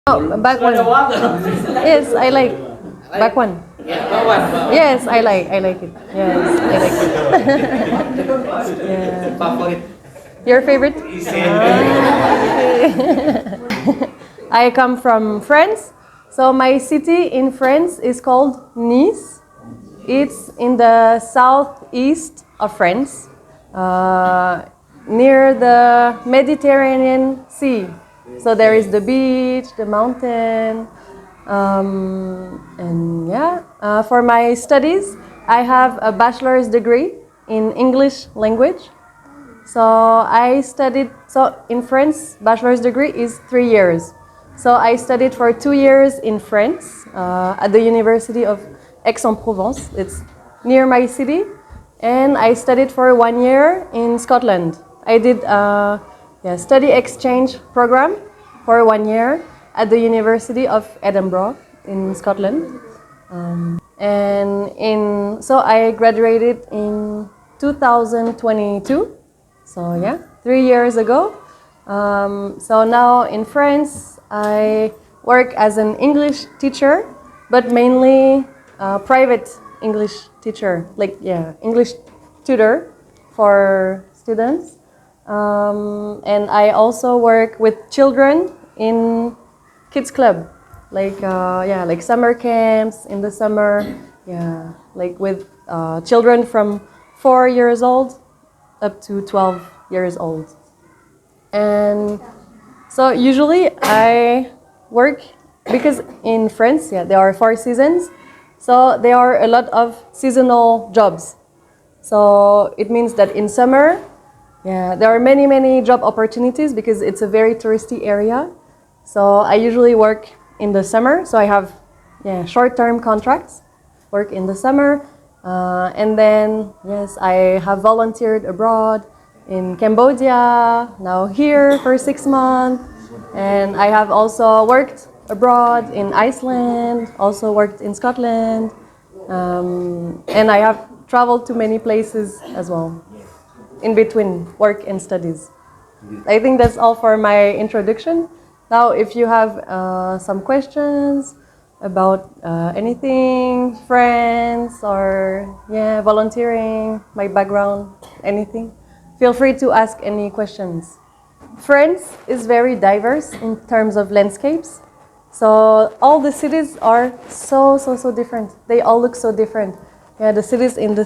Oh, back one. Yes, I like back one. Yes, I like it. Yes, I like it. Yeah. Your favorite? I come from France. So my city in France is called Nice. It's in the southeast of France, near the Mediterranean Sea. So there is the beach, the mountain, and yeah. For my studies, I have a bachelor's degree in English language. So I studied, so in France, bachelor's degree is 3 years. So I studied for 2 years in France at the University of Aix-en-Provence. It's near my city. And I studied for 1 year in Scotland. I did a study exchange program for 1 year at the University of Edinburgh in Scotland. So I graduated in 2022. So yeah, 3 years ago. So now in France, I work as an English teacher, but mainly private English teacher, English tutor for students. And I also work with children in kids club, like summer camps in the summer, like with children from 4 years old up to 12 years old. And so usually I work, because in France, there are 4 seasons, so there are a lot of seasonal jobs. So it means that in summer, there are many job opportunities because it's a very touristy area. So I usually work in the summer, so I have short-term contracts, work in the summer. And then, yes, I have volunteered abroad in Cambodia, now here for 6 months. And I have also worked abroad in Iceland, also worked in Scotland. And I have traveled to many places as well, in between work and studies. I think that's all for my introduction. Now, if you have some questions about anything, friends, or volunteering, my background, anything, feel free to ask any questions. France is very diverse in terms of landscapes. So all the cities are so different. They all look so different. The cities in the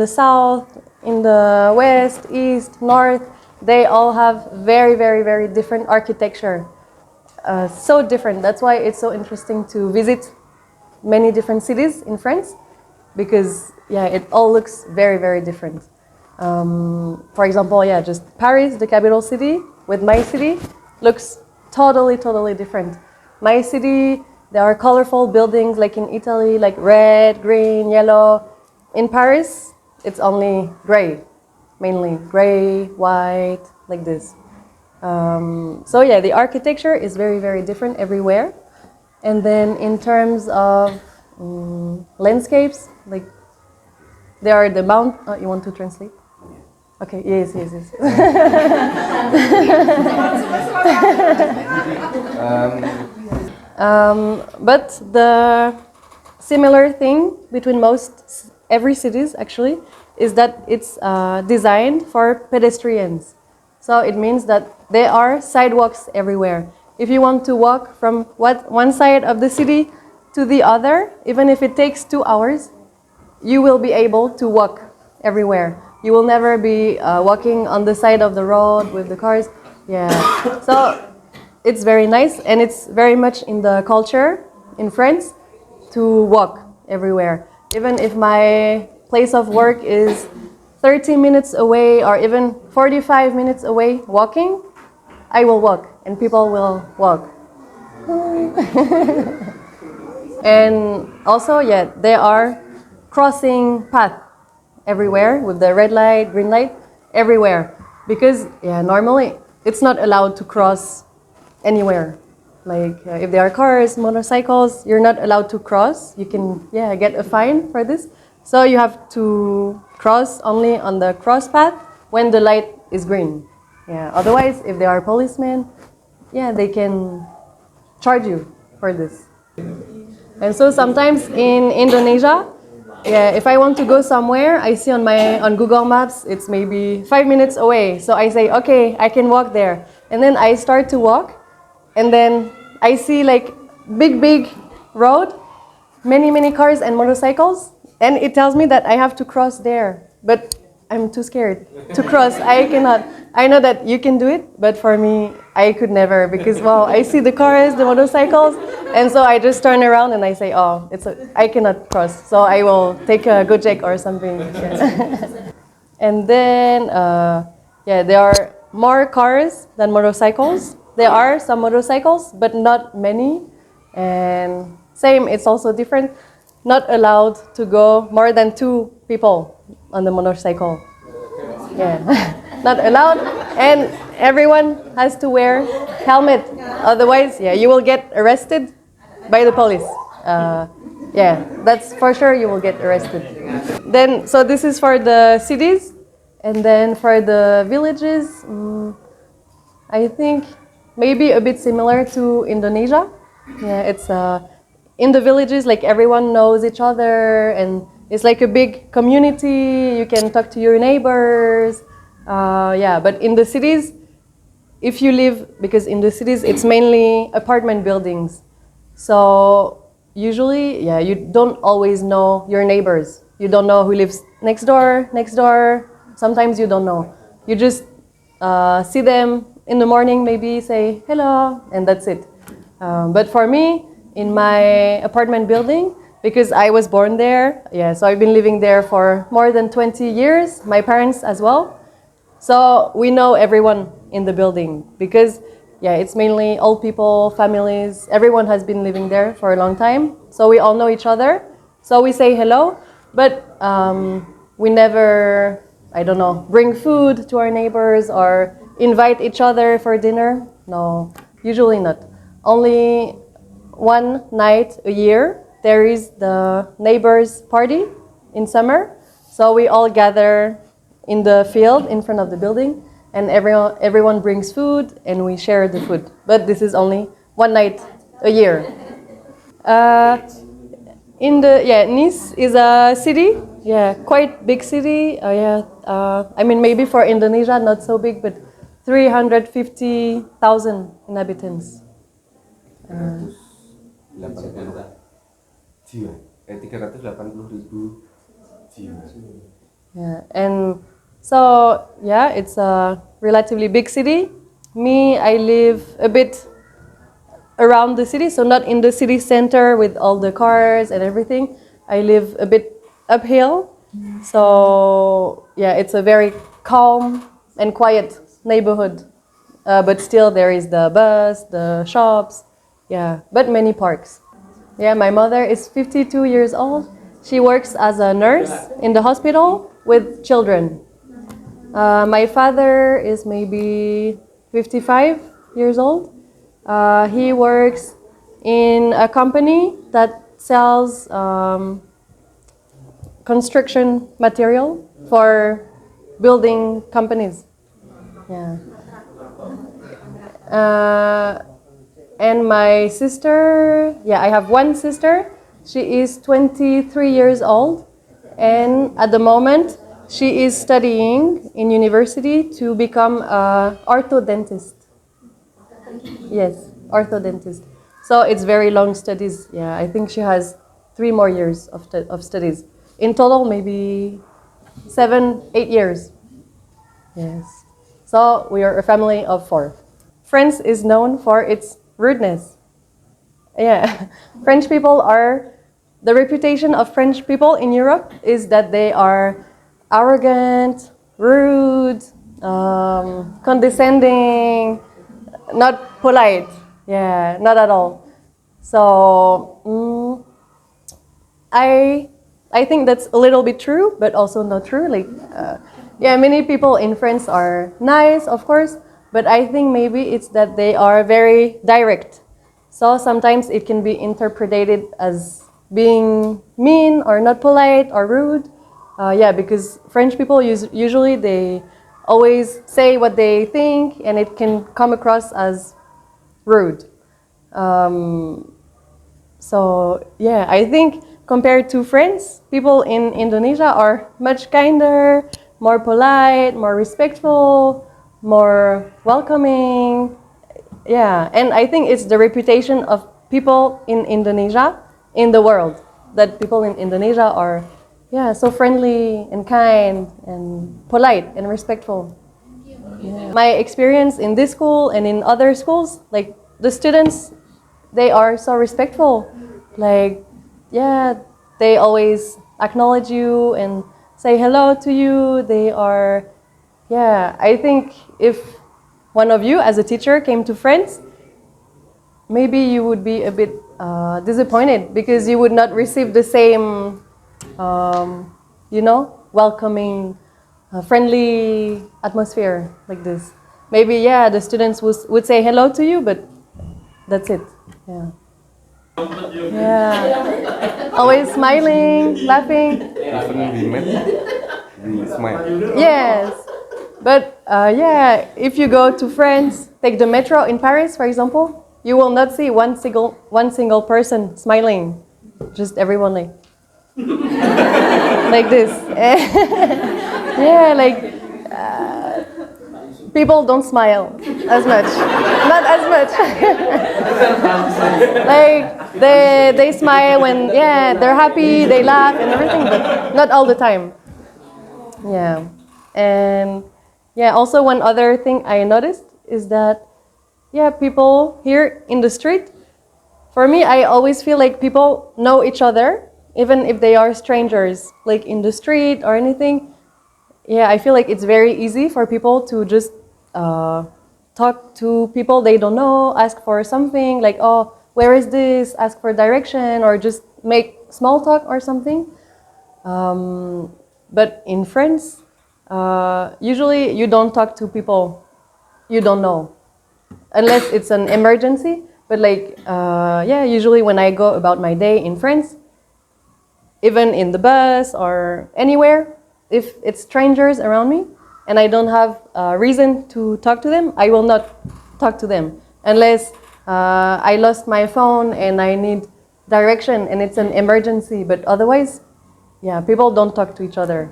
south, in the west, east, north, they all have very different architecture. So different. That's why it's so interesting to visit many different cities in France, because it all looks very different. For example, just Paris, the capital city, with my city, looks totally different. My city, there are colorful buildings like in Italy, like red, green, yellow. In Paris, it's only gray, mainly gray, white, like this. So the architecture is very different everywhere. And then in terms of landscapes, like there are the mount. You want to translate? Okay. Yes. But the similar thing between every cities actually is that it's designed for pedestrians. So it means that there are sidewalks everywhere. If you want to walk from one side of the city to the other, even if it takes 2 hours, you will be able to walk everywhere. You will never be walking on the side of the road with the cars. So it's very nice, and it's very much in the culture in France to walk everywhere. Even if my place of work is 30 minutes away or even 45 minutes away walking, I will walk and people will walk. And also, there are crossing paths everywhere with the red light, green light, everywhere. Because normally it's not allowed to cross anywhere. Like if there are cars, motorcycles, you're not allowed to cross. You can get a fine for this. So you have to cross only on the cross path when the light is green. Otherwise, if there are policemen, they can charge you for this. And so sometimes in Indonesia, yeah, if I want to go somewhere, I see on Google Maps it's maybe 5 minutes away. So I say, okay, I can walk there, and then I start to walk, and then I see like big road, many cars and motorcycles, and it tells me that I have to cross there, but I'm too scared to cross. I cannot. I know that you can do it, but for me, I could never, because wow, I see the cars, the motorcycles, and so I just turn around and I say, oh, I cannot cross, so I will take a Gojek or something. Yeah. And then, yeah, there are more cars than motorcycles. There are some motorcycles, but not many. And same, it's also different. Not allowed to go more than 2 people on the motorcycle. Yeah, not allowed. And everyone has to wear helmet. Otherwise, yeah, you will get arrested by the police. Yeah, that's for sure, you will get arrested. Then, so this is for the cities. And then for the villages, I think maybe a bit similar to Indonesia. Yeah, it's in the villages, like everyone knows each other, and it's like a big community. You can talk to your neighbors. Yeah, but in the cities, if you live, because in the cities it's mainly apartment buildings, so usually, yeah, you don't always know your neighbors. You don't know who lives next door. Sometimes you don't know. You just see them in the morning, maybe say hello, and that's it. But for me, in my apartment building, because I was born there, yeah, so I've been living there for more than 20 years, my parents as well. So we know everyone in the building, because yeah, it's mainly old people, families, everyone has been living there for a long time. So we all know each other. So we say hello, but we never, I don't know, bring food to our neighbors or invite each other for dinner. No, usually not. Only one night a year, there is the neighbors' party in summer. So we all gather in the field in front of the building, and everyone brings food and we share the food. But this is only one night a year. Nice is a city, yeah, quite big city. Yeah, I mean maybe for Indonesia not so big, but 350,000 inhabitants. 380.000 jiwa. Yeah, and so yeah, it's a relatively big city. Me, I live a bit around the city, so not in the city center with all the cars and everything. I live a bit uphill, so yeah, it's a very calm and quiet neighborhood. But still, there is the bus, the shops, yeah, but many parks. Yeah, my mother is 52 years old. She works as a nurse in the hospital with children. My father is maybe 55 years old. He works in a company that sells construction material for building companies. Yeah. And my sister, yeah, I have one sister. She is 23 years old, and at the moment she is studying in university to become an orthodontist. Yes, orthodontist. So it's very long studies. Yeah, I think she has 3 more years of studies. In total, maybe 7, 8 years. Yes. So we are a family of 4. France is known for its rudeness. Yeah, French people are, the reputation of French people in Europe is that they are arrogant, rude, condescending, not polite. Yeah, not at all. So I think that's a little bit true, but also not true. Like, yeah, many people in France are nice, of course, but I think maybe it's that they are very direct. So sometimes it can be interpreted as being mean or not polite or rude. Yeah, because French people usually they always say what they think, and it can come across as rude. So yeah, I think compared to friends, people in Indonesia are much kinder, more polite, more respectful, more welcoming. Yeah, and I think it's the reputation of people in Indonesia in the world that people in Indonesia are, yeah, so friendly and kind and polite and respectful. Yeah. My experience in this school and in other schools, like the students, they are so respectful. Like, yeah, they always acknowledge you and say hello to you. They are, yeah, I think if one of you as a teacher came to friends, maybe you would be a bit disappointed because you would not receive the same, welcoming, friendly atmosphere like this. Maybe, yeah, the students would say hello to you, but that's it. Yeah. Yeah. Always smiling, laughing. Even we met, we smile. Yes. But yeah, if you go to France, take the metro in Paris, for example, you will not see one single person smiling. Just everyone like this. Yeah, like people don't smile as much. Not as much. Like they smile when, yeah, they're happy, they laugh and everything, but not all the time. Yeah. And yeah, also one other thing I noticed is that, yeah, people here in the street, for me, I always feel like people know each other, even if they are strangers, like in the street or anything. Yeah, I feel like it's very easy for people to just talk to people they don't know, ask for something, like, oh, where is this? Ask for direction, or just make small talk or something. But in France, usually you don't talk to people you don't know, unless it's an emergency. But like, yeah, usually when I go about my day in France, even in the bus or anywhere, if it's strangers around me and I don't have a reason to talk to them, I will not talk to them unless I lost my phone and I need direction and it's an emergency. But otherwise, yeah, people don't talk to each other.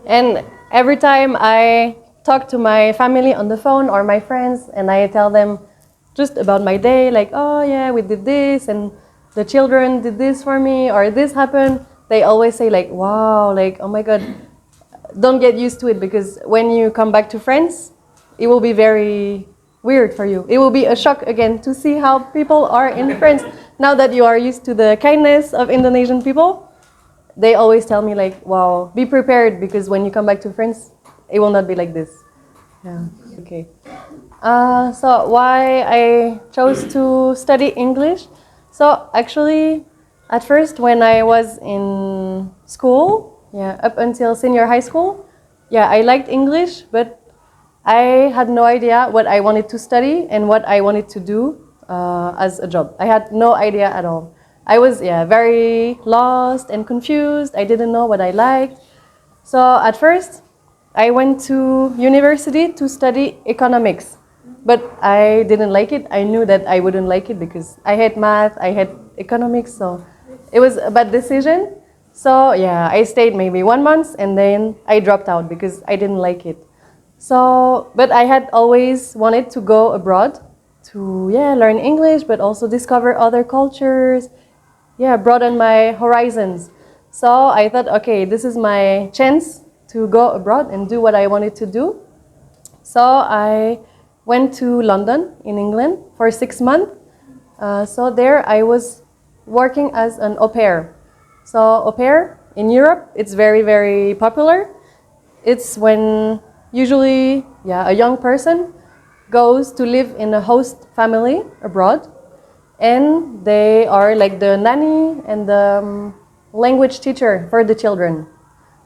And every time I talk to my family on the phone or my friends and I tell them just about my day, like, oh yeah, we did this and the children did this for me or this happened, they always say like, wow, like, oh my God, don't get used to it, because when you come back to France, it will be very weird for you. It will be a shock again to see how people are in France. Now that you are used to the kindness of Indonesian people, they always tell me like, wow, be prepared, because when you come back to France, it will not be like this. Yeah, okay. So why I chose to study English? So actually, at first when I was in school, yeah, up until senior high school, yeah, I liked English, but I had no idea what I wanted to study and what I wanted to do as a job. I had no idea at all. I was, yeah, very lost and confused. I didn't know what I liked. So at first, I went to university to study economics, but I didn't like it. I knew that I wouldn't like it because I hate math, I hate economics, so it was a bad decision. So yeah, I stayed maybe 1 month and then I dropped out because I didn't like it. So, but I had always wanted to go abroad to, yeah, learn English, but also discover other cultures, yeah, broaden my horizons. So I thought, okay, this is my chance to go abroad and do what I wanted to do. So I went to London in England for 6 months. So there I was working as an au pair. So au pair in Europe, it's very, very popular. It's when usually, yeah, a young person goes to live in a host family abroad, and they are like the nanny and the language teacher for the children.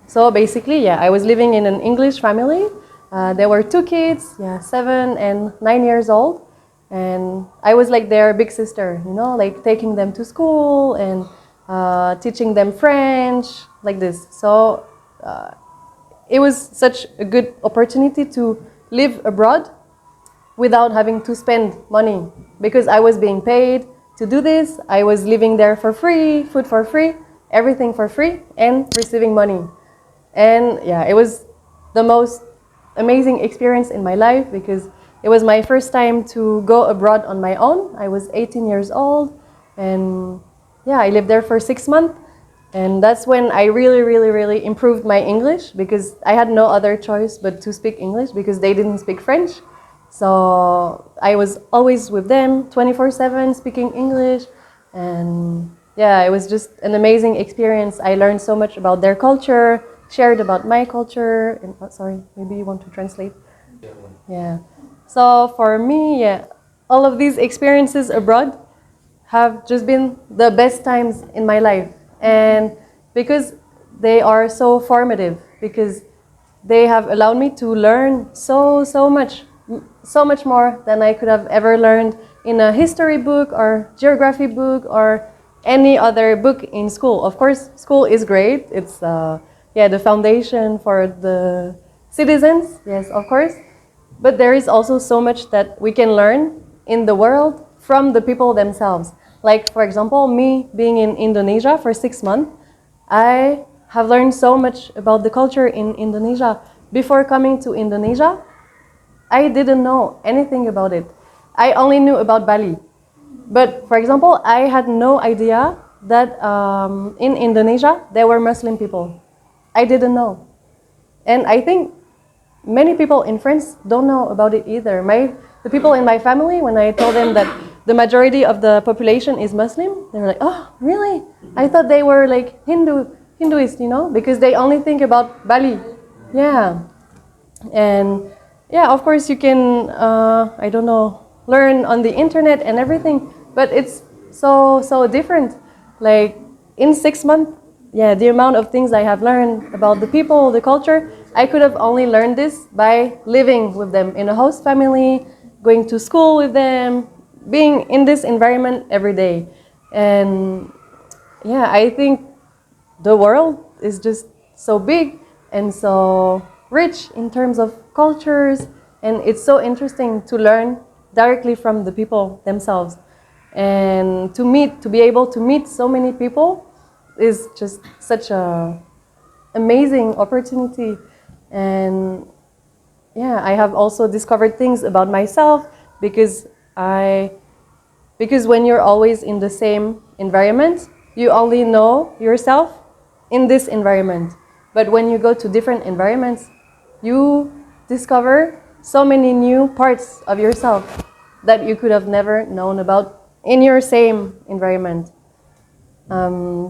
So basically, yeah, I was living in an English family. There were 2 kids, yeah, 7 and 9 years old. And I was like their big sister, like taking them to school and teaching them French, like this. So it was such a good opportunity to live abroad without having to spend money because I was being paid to do this. I was living there for free, food for free, everything for free, and receiving money. And yeah, it was the most amazing experience in my life because it was my first time to go abroad on my own. I was 18 years old, and yeah, I lived there for 6 months. And that's when I really, really, really improved my English because I had no other choice but to speak English because they didn't speak French. So I was always with them 24/7 speaking English. And yeah, it was just an amazing experience. I learned so much about their culture, shared about my culture. And, oh, sorry, maybe you want to translate? Yeah. So for me, yeah, all of these experiences abroad have just been the best times in my life. And because they are so formative, because they have allowed me to learn so much more than I could have ever learned in a history book or geography book or any other book in school. Of course, school is great. It's the foundation for the citizens. Yes, of course. But there is also so much that we can learn in the world from the people themselves. Like, for example, me being in Indonesia for 6 months, I have learned so much about the culture in Indonesia. Before coming to Indonesia, I didn't know anything about it. I only knew about Bali. But, for example, I had no idea that in Indonesia there were Muslim people. I didn't know. And I think many people in France don't know about it either. The people in my family, when I told them that the majority of the population is Muslim, they were like, "Oh, really? I thought they were like Hinduist, because they only think about Bali." Yeah. And yeah, of course you can, I don't know, learn on the internet and everything, but it's so different. Like in 6 months, yeah, the amount of things I have learned about the people, the culture, I could have only learned this by living with them in a host family, going to school with them, being in this environment every day. And yeah, I think the world is just so big and so rich in terms of cultures, and it's so interesting to learn directly from the people themselves. And to be able to meet so many people is just such a amazing opportunity. And yeah, I have also discovered things about myself because when you're always in the same environment, you only know yourself in this environment. But when you go to different environments, you discover so many new parts of yourself that you could have never known about in your same environment.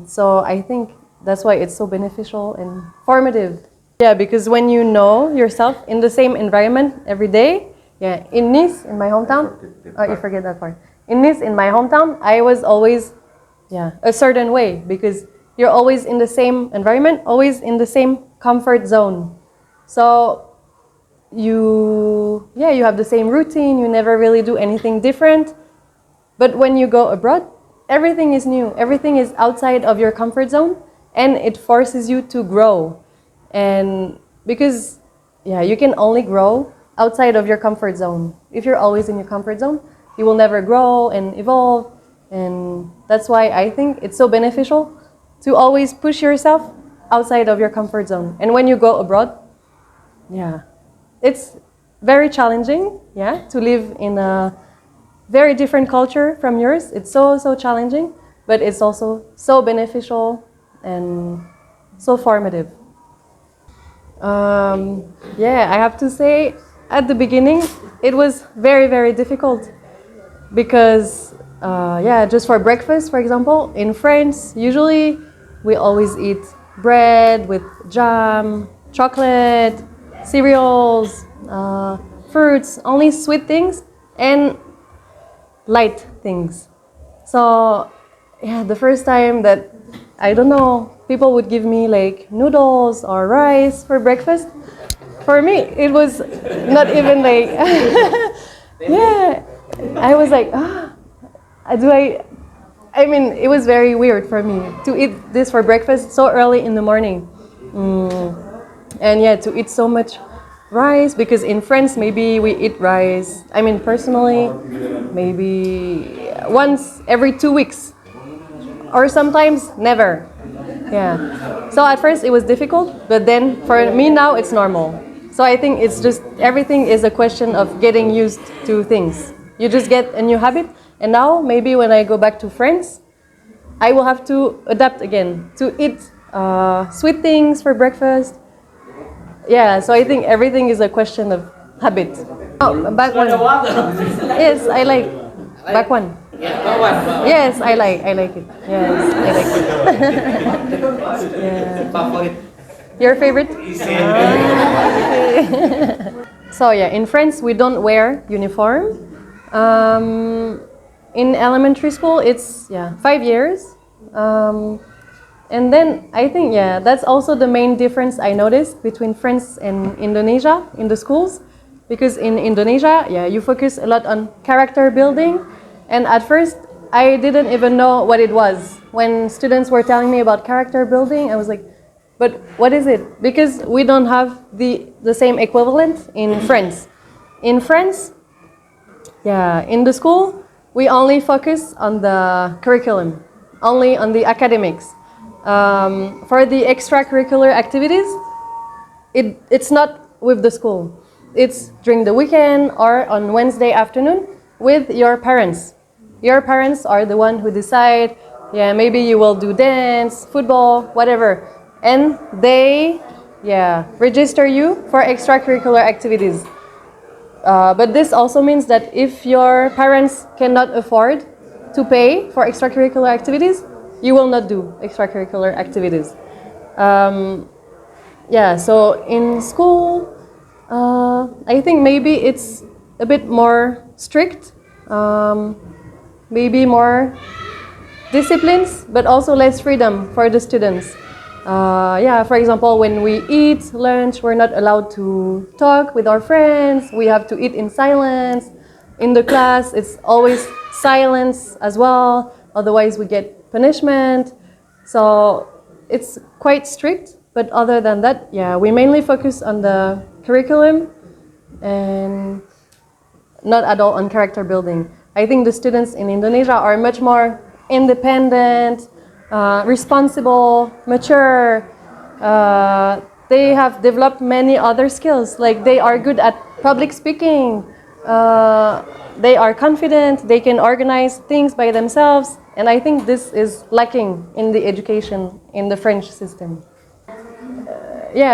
So I think that's why it's so beneficial and formative. Yeah, because when you know yourself in the same environment every day, yeah, in Nice, in my hometown, you forget that part. In Nice, in my hometown, I was always, a certain way because you're always in the same environment, always in the same comfort zone. So you have the same routine, you never really do anything different. But when you go abroad, everything is new, everything is outside of your comfort zone, and it forces you to grow. And because, you can only grow outside of your comfort zone. If you're always in your comfort zone, you will never grow and evolve. And that's why I think it's so beneficial to always push yourself outside of your comfort zone. And when you go abroad, it's very challenging, to live in a very different culture from yours. It's so challenging, but it's also so beneficial and so formative. I have to say, at the beginning, it was very, very difficult because, just for breakfast, for example, in France, usually we always eat bread with jam, chocolate, cereals, fruits, only sweet things and light things. So, the first time that, I don't know, people would give me like noodles or rice for breakfast, for me, it was not even like, I was like, it was very weird for me to eat this for breakfast so early in the morning. And to eat so much rice, because in France maybe we eat rice. I mean, personally, maybe once every 2 weeks, or sometimes never. Yeah. So at first it was difficult, but then for me now it's normal. So I think it's just everything is a question of getting used to things. You just get a new habit, and now maybe when I go back to France, I will have to adapt again to eat sweet things for breakfast. Yeah, so I think everything is a question of habit. Oh, back one. Yes, I like back one. Yes, I like it. Yes, I like it. Yeah. Your favorite? Okay. So yeah, in France we don't wear uniform. In elementary school it's 5 years. And then I think that's also the main difference I noticed between France and Indonesia in the schools, because in Indonesia you focus a lot on character building, and at first I didn't even know what it was. When students were telling me about character building, I was like, but what is it? Because we don't have the same equivalent in France. In France, in the school, we only focus on the curriculum, only on the academics. For the extracurricular activities, it's not with the school. It's during the weekend or on Wednesday afternoon with your parents. Your parents are the one who decide, maybe you will do dance, football, whatever. And they, register you for extracurricular activities. But this also means that if your parents cannot afford to pay for extracurricular activities, you will not do extracurricular activities. So in school, I think maybe it's a bit more strict, maybe more disciplines, but also less freedom for the students. For example, when we eat lunch, we're not allowed to talk with our friends. We have to eat in silence. In the class, it's always silence as well. Otherwise, we get punishment. So it's quite strict. But other than that, we mainly focus on the curriculum and not at all on character building. I think the students in Indonesia are much more independent, responsible, mature. They have developed many other skills, like they are good at public speaking. They are confident, they can organize things by themselves, and I think this is lacking in the education in the French system.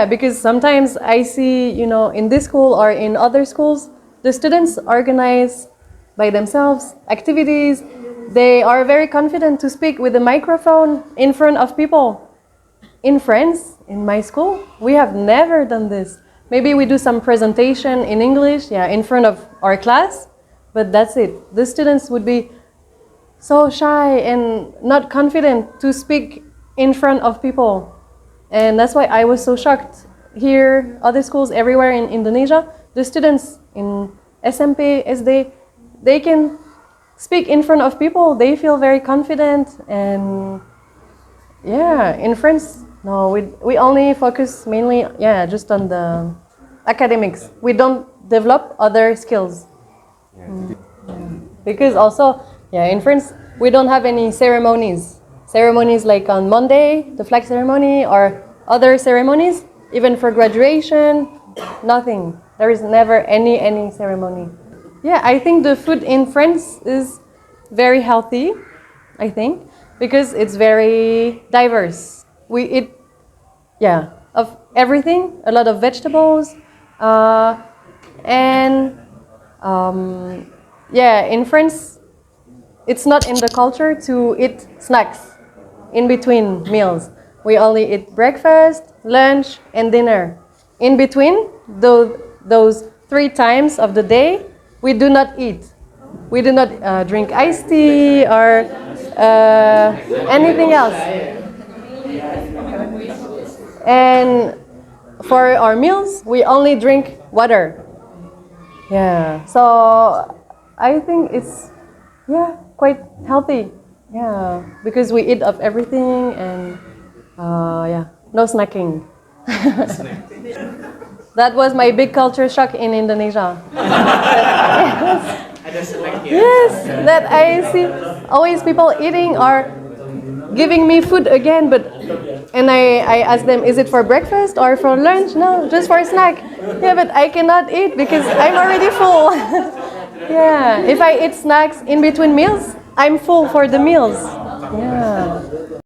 Because sometimes I see, in this school or in other schools, the students organize by themselves activities. They are very confident to speak with a microphone in front of people. In France, in my school, we have never done this. Maybe we do some presentation in English, in front of our class, but that's it. The students would be so shy and not confident to speak in front of people. And that's why I was so shocked. Here, other schools everywhere in Indonesia, the students in SMP, SD, they can speak in front of people. They feel very confident. And in France, no, we only focus mainly, just on the academics. We don't develop other skills. Because also, in France, we don't have any ceremonies. Ceremonies like on Monday, the flag ceremony, or other ceremonies, even for graduation, nothing. There is never any ceremony. I think the food in France is very healthy, I think, because it's very diverse. We eat, of everything, a lot of vegetables, and in France, it's not in the culture to eat snacks in between meals. We only eat breakfast, lunch, and dinner. In between those 3 times of the day, we do not eat. We do not drink iced tea or anything else. And for our meals, we only drink water. So I think it's quite healthy. Because we eat of everything and no snacking. That was my big culture shock in Indonesia. Ada snack ya. Yes, that I see always people eating or giving me food again, and I ask them, is it for breakfast or for lunch? No, just for a snack. Yeah, but I cannot eat because I'm already full. Yeah, if I eat snacks in between meals, I'm full for the meals. Yeah.